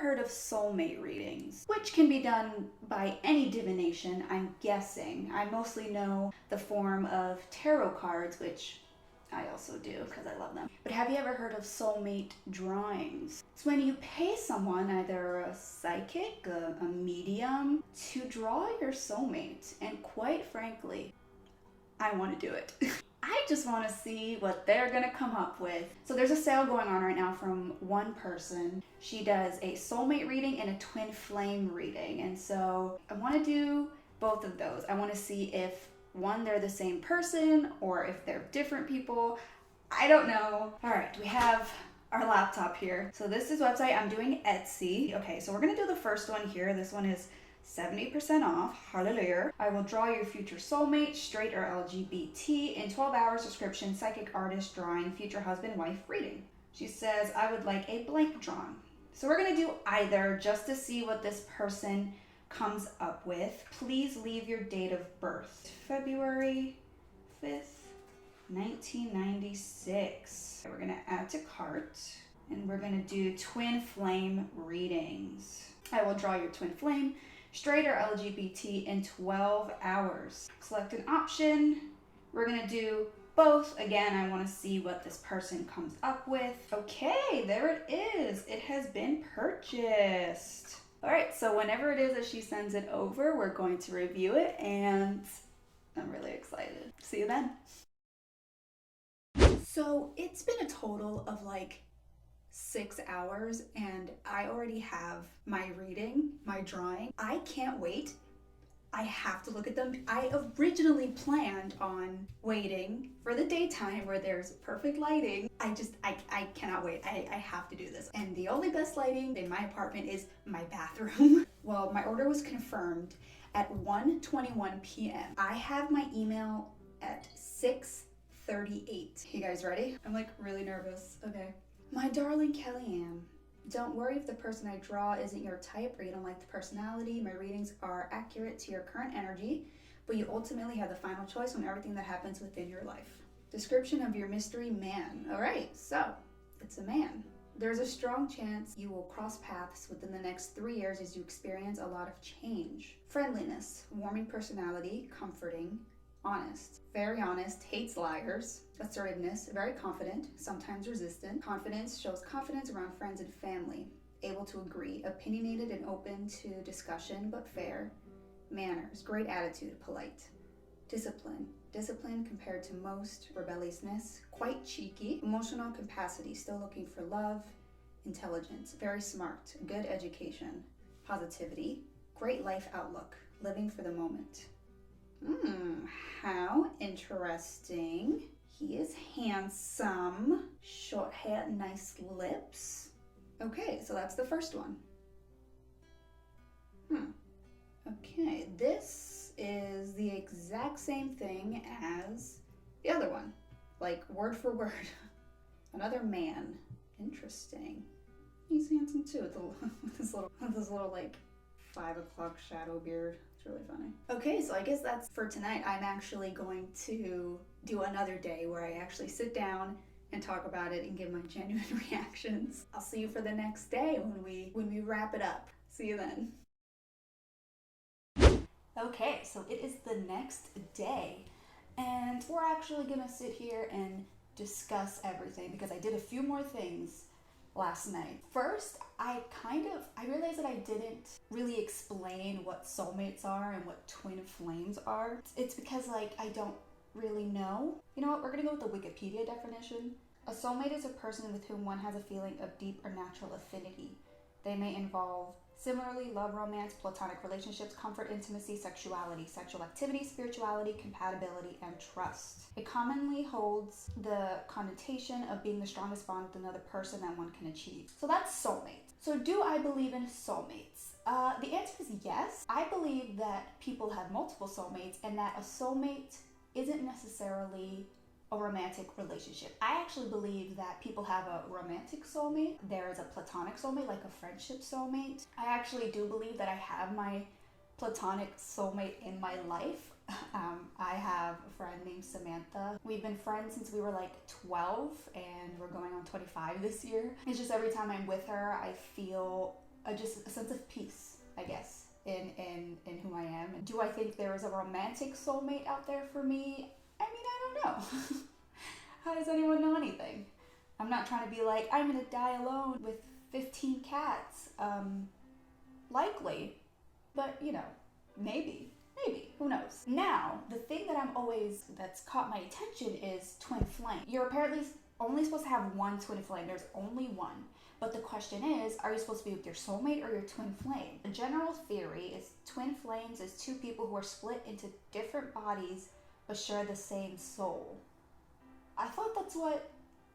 heard of soulmate readings, which can be done by any divination, I'm guessing? I mostly know the form of tarot cards, which I also do because I love them. But have you ever heard of soulmate drawings? It's when you pay someone, either a psychic, a medium, to draw your soulmate. And quite frankly, I want to do it. I just want to see what they're going to come up with. So there's a sale going on right now from one person. She does a soulmate reading and a twin flame reading. And so I want to do both of those. I want to see if one, they're the same person or if they're different people. I don't know. All right, we have our laptop here. So this is website, I'm doing Etsy. Okay, so we're gonna do the first one here. This one is 70% off, hallelujah. I will draw your future soulmate, straight or LGBT, in 12 hours description, psychic artist drawing, future husband, wife reading. She says, I would like a blank drawn. So we're gonna do either just to see what this person comes up with. Please leave your date of birth. February 5th, 1996. We're gonna add to cart and we're gonna do twin flame readings. I will draw your twin flame, straight or LGBT, in 12 hours. Select an option. We're gonna do both. Again, I wanna see what this person comes up with. Okay, there it is. It has been purchased. All right, so whenever it is that she sends it over, we're going to review it, and I'm really excited. See you then. So it's been a total of like 6 hours, and I already have my reading, my drawing. I can't wait. I have to look at them. I originally planned on waiting for the daytime where there's perfect lighting. I cannot wait. I have to do this. And the only best lighting in my apartment is my bathroom. Well, my order was confirmed at 1:21 p.m. I have my email at 6:38. You guys ready? I'm like really nervous. Okay. My darling Kellyanne, don't worry if the person I draw isn't your type or you don't like the personality. My readings are accurate to your current energy, but you ultimately have the final choice on everything that happens within your life. Description of your mystery man. All right, so it's a man. There's a strong chance you will cross paths within the next 3 years as you experience a lot of change. Friendliness, warming personality, comforting, honest, very honest, hates liars. Assertiveness, very confident, sometimes resistant. Confidence, shows confidence around friends and family. Able to agree, opinionated and open to discussion but fair. Manners, great attitude, polite. Discipline, discipline compared to most. Rebelliousness, quite cheeky. Emotional capacity, still looking for love. Intelligence, very smart, good education. Positivity, great life outlook, living for the moment. How interesting. He is handsome, short hair, nice lips. Okay, so that's the first one. Okay, this is the exact same thing as the other one, like word for word. Another man. Interesting. He's handsome too with this little like 5 o'clock shadow beard. It's really funny. Okay, so I guess that's for tonight. I'm actually going to do another day where I actually sit down and talk about it and give my genuine reactions. I'll see you for the next day when we wrap it up. See you then. Okay, so it is the next day, and we're actually gonna sit here and discuss everything because I did a few more things last night. First, I realized that I didn't really explain what soulmates are and what twin flames are. It's because like I don't really know. You know what, we're gonna go with the Wikipedia definition. A soulmate is a person with whom one has a feeling of deep or natural affinity. They may involve similarly love, romance, platonic relationships, comfort, intimacy, sexuality, sexual activity, spirituality, compatibility, and trust. It commonly holds the connotation of being the strongest bond with another person that one can achieve. So that's soulmate. So do I believe in soulmates? The answer is yes. I believe that people have multiple soulmates and that a soulmate isn't necessarily a romantic relationship. I actually believe that people have a romantic soulmate. There is a platonic soulmate, like a friendship soulmate. I actually do believe that I have my platonic soulmate in my life. I have a friend named Samantha. We've been friends since we were like 12 and we're going on 25 this year. It's just every time I'm with her, I feel just a sense of peace, I guess, in who I am. Do I think there is a romantic soulmate out there for me? I mean, I don't know. How does anyone know anything? I'm not trying to be like, I'm gonna die alone with 15 cats. Likely, but you know, maybe, who knows? Now, the thing that that's caught my attention is Twin Flame. You're apparently only supposed to have one Twin Flame. There's only one. But the question is, are you supposed to be with your soulmate or your Twin Flame? The general theory is Twin Flames is two people who are split into different bodies but share the same soul. I thought that's what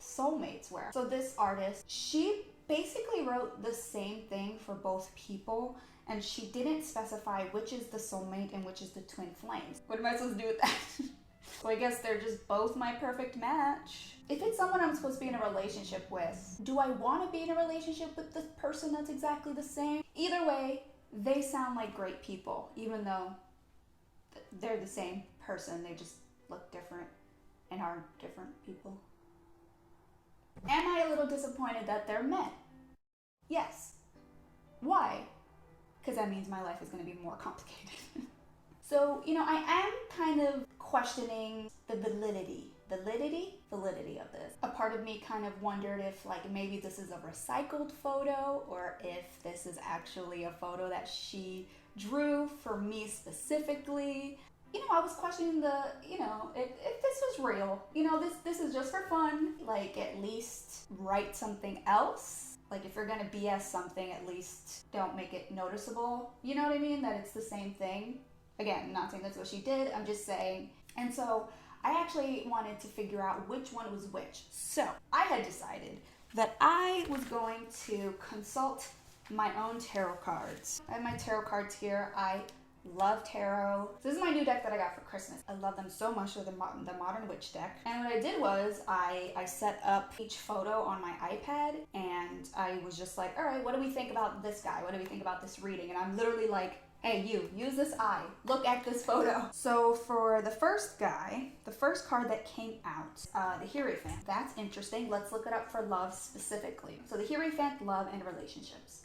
soulmates were. So this artist, she basically wrote the same thing for both people, and she didn't specify which is the soulmate and which is the Twin Flames. What am I supposed to do with that? So I guess they're just both my perfect match. If it's someone I'm supposed to be in a relationship with, do I want to be in a relationship with this person that's exactly the same? Either way, they sound like great people, even though they're the same person. They just look different and are different people. Am I a little disappointed that they're men? Yes. Why? Because that means my life is going to be more complicated. So, you know, I am kind of questioning the validity of this. A part of me kind of wondered if like maybe this is a recycled photo or if this is actually a photo that she drew for me specifically. You know, I was questioning if this was real. You know, this is just for fun. Like, at least write something else. Like, if you're gonna BS something, at least don't make it noticeable. You know what I mean? That it's the same thing. Again, I'm not saying that's what she did. I'm just saying. And so I actually wanted to figure out which one was which. So I had decided that I was going to consult my own tarot cards. I have my tarot cards here. I love tarot. This is my new deck that I got for Christmas. I love them so much. They're the Modern Witch deck. And what I did was I set up each photo on my iPad, and I was just like, all right, what do we think about this guy? What do we think about this reading? And I'm literally like, hey, you, use this eye. Look at this photo. So for the first guy, the first card that came out, the Hierophant. That's interesting. Let's look it up for love specifically. So the Hierophant, love and relationships.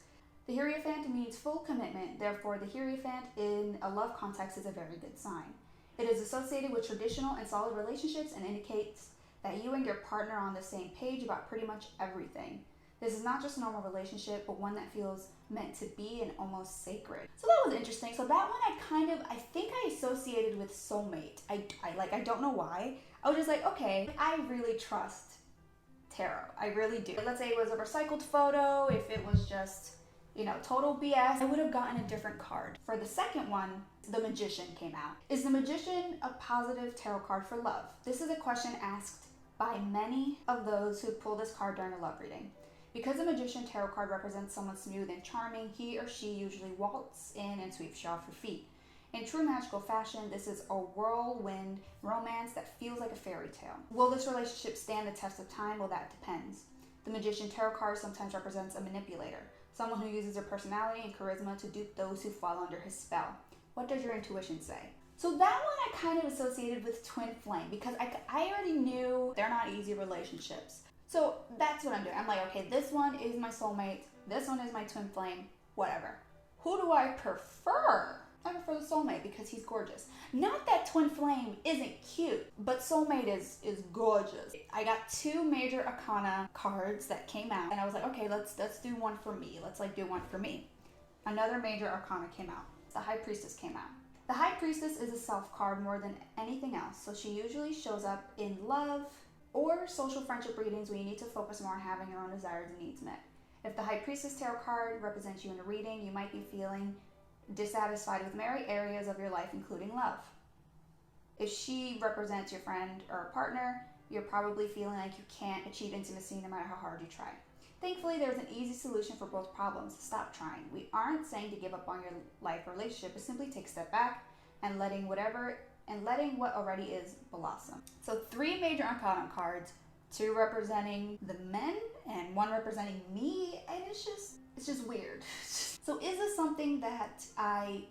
The Hierophant means full commitment. Therefore, the Hierophant in a love context is a very good sign. It is associated with traditional and solid relationships and indicates that you and your partner are on the same page about pretty much everything. This is not just a normal relationship, but one that feels meant to be and almost sacred. So that was interesting. So that one I think I associated with soulmate. I don't know why. I was just like, okay, I really trust tarot. I really do. Let's say it was a recycled photo. If it was just, you know, total BS, I would have gotten a different card. For the second one, the Magician came out. Is the Magician a positive tarot card for love? This is a question asked by many of those who pull this card during a love reading. Because the Magician tarot card represents someone smooth and charming, he or she usually waltz in and sweeps you off your feet. In true magical fashion, this is a whirlwind romance that feels like a fairy tale. Will this relationship stand the test of time? Well, that depends. The Magician tarot card sometimes represents a manipulator, someone who uses their personality and charisma to dupe those who fall under his spell. What does your intuition say? So that one I kind of associated with Twin Flame because I already knew they're not easy relationships. So that's what I'm doing. I'm like, okay, this one is my soulmate. This one is my Twin Flame. Whatever. Who do I prefer? I prefer the soulmate because he's gorgeous. Not that Twin Flame isn't cute, but soulmate is gorgeous. I got two major arcana cards that came out, and I was like, okay, let's do one for me. Let's do one for me. Another major arcana came out. The High Priestess came out. The High Priestess is a self card more than anything else, so she usually shows up in love or social friendship readings where you need to focus more on having your own desires and needs met. If the High Priestess tarot card represents you in a reading, you might be feeling dissatisfied with many areas of your life, including love. If she represents your friend or partner, you're probably feeling like you can't achieve intimacy no matter how hard you try. Thankfully, there's an easy solution for both problems. Stop trying. We aren't saying to give up on your life or relationship, but simply take a step back and letting what already is blossom. So 3 major arcana cards, 2 representing the men and 1 representing me, and it's just weird. So is this something that I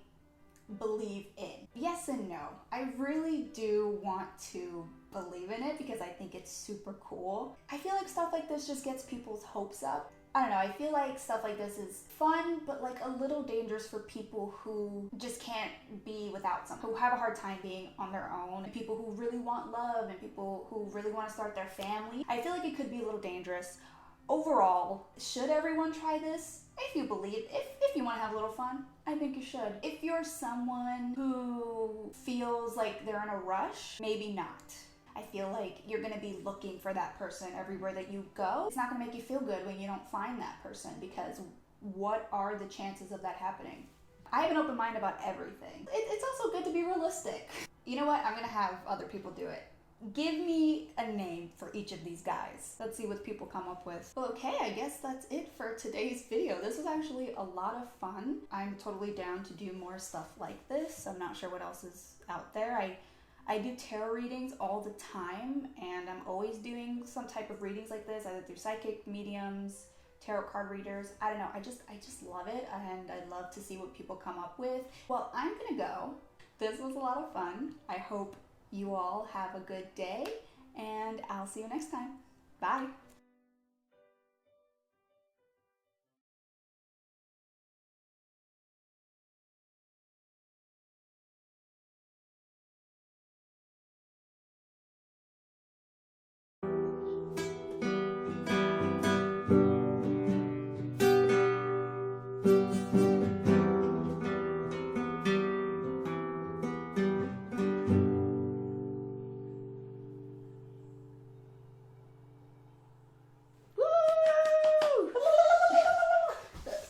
believe in? Yes and no. I really do want to believe in it because I think it's super cool. I feel like stuff like this just gets people's hopes up. I don't know, I feel like stuff like this is fun, but like a little dangerous for people who just can't be without someone, who have a hard time being on their own, and people who really want love, and people who really want to start their family. I feel like it could be a little dangerous. Overall, should everyone try this? If you believe, if you want to have a little fun, I think you should. If you're someone who feels like they're in a rush, maybe not. I feel like you're gonna be looking for that person everywhere that you go. It's not gonna make you feel good when you don't find that person, because what are the chances of that happening? I have an open mind about everything. It's also good to be realistic. You know what? I'm gonna have other people do it. Give me a name for each of these guys. Let's see what people come up with. Well, okay, I guess that's it for today's video. This was actually a lot of fun. I'm totally down to do more stuff like this. I'm not sure what else is out there. I do tarot readings all the time, and I'm always doing some type of readings like this, either through psychic mediums, tarot card readers. I don't know, I just love it, and I love to see what people come up with. Well, I'm gonna go. This was a lot of fun. I hope you all have a good day, and I'll see you next time. Bye.